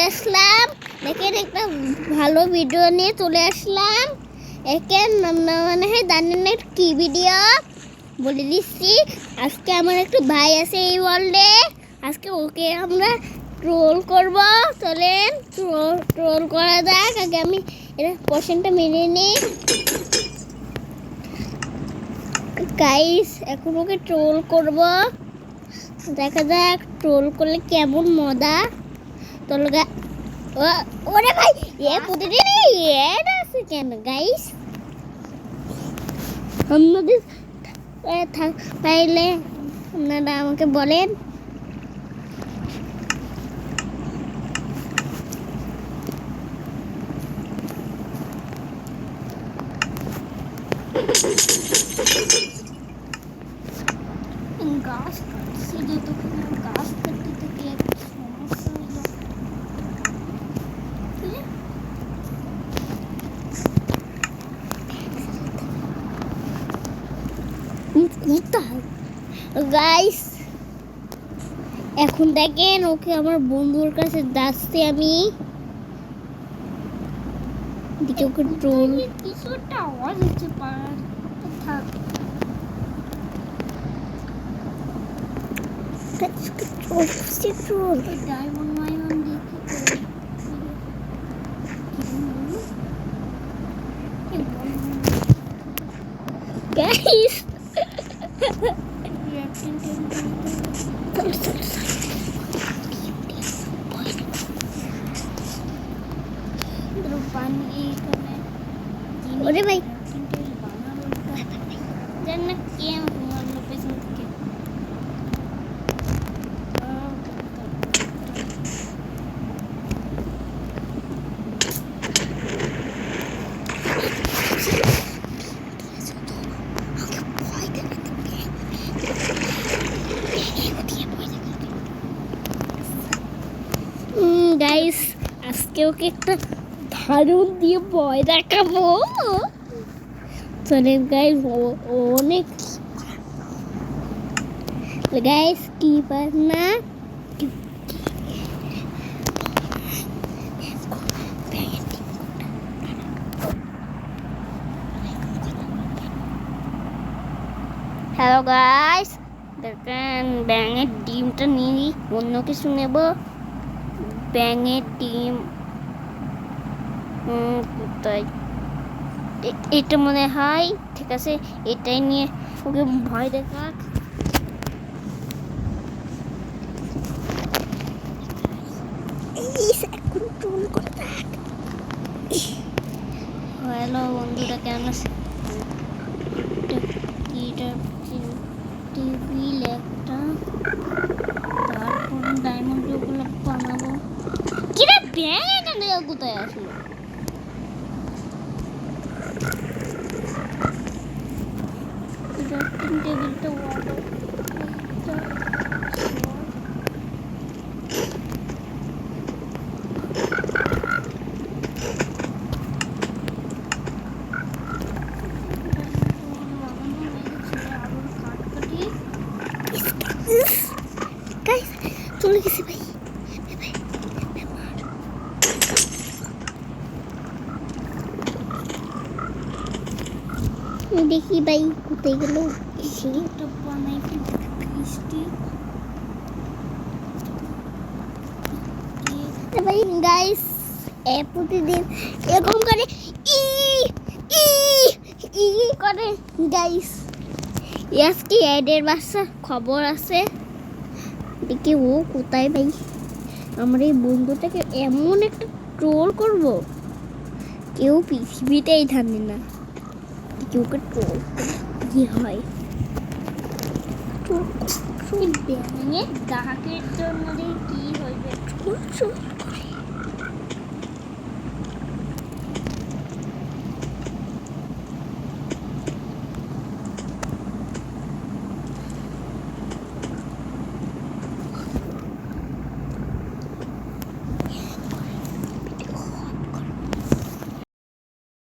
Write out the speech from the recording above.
আসলাম। দেখেন একটা ভালো ভিডিও নিয়ে চলে আসলাম। একে মানে জানেন না কি ভিডিও বলে দিচ্ছি। আজকে আমার একটা ভাই আছে এই ওয়ার্ল্ডে। আজকে ওকে আমরা ট্রোল করব। চলেন ট্রোল করা যাক। আগে আমি এটা কোশ্চেনটা মেনে নিই। গাইস এখন ওকে ট্রোল করব, দেখা যাক ট্রোল করলে কেমন মজা। ওরে ভাই এ প্রতিদিন এড আছে কেন গাইস? অন্যদিন পাইলে আপনারা আমাকে বলেন। গাছ কাটছে যতক্ষণ গাছ কাটতে থেকে একটা সমস্যা হলো। গাইস এখন দেখেন ওকে আমার বন্ধুর কাছে যাচ্ছি আমি। দিকে ওকে ট্রোল কিছু একটা আওয়াজ হচ্ছে পাড়ার থাক। ট্রোল ডায়মন্ড মাইমন দিয়ে গাইস ওরে ভাই জান না কে মারলো পেছন থেকে। গাইস আজকে ওকে একটা দারুণ দিয়ে ভয় দেখাবো। চলেন গাইস অনেক গাইস কি পার না হ্যালো গাইস দেখেন ব্যাঙের ডিমটা নিই, অন্য কিছু নেব। ব্যাঙের ডিম কোথায়? এটা মনে হয় ঠিক আছে, এটাই নিয়ে ওকে ভয় দেখাক। হ্যালো বন্ধুরা কেমন আছে? টেবিল একটা, তারপর ডায়মন্ড ওগুলো বানাবো। কিরে ব্যাঙ এখানে কোথায় আসলো? টেবিলটা চলে গেছে ভাই। দেখি ভাই কোথায় গেল। ভাই গাইস প্রতিদিন এরকম করে ই ই ই করে গাইস। আজকে এডের বাচ্চা খবর আছে, দেখি ও কোথায় ভাই। আমার এই বন্ধুটাকে এমন একটা ট্রোল করব কেউ পৃথিবীতেই থামবে না। ওকে ট্রোল কি হয় ব্যাঙের ডাকের জন্য কি হইবে।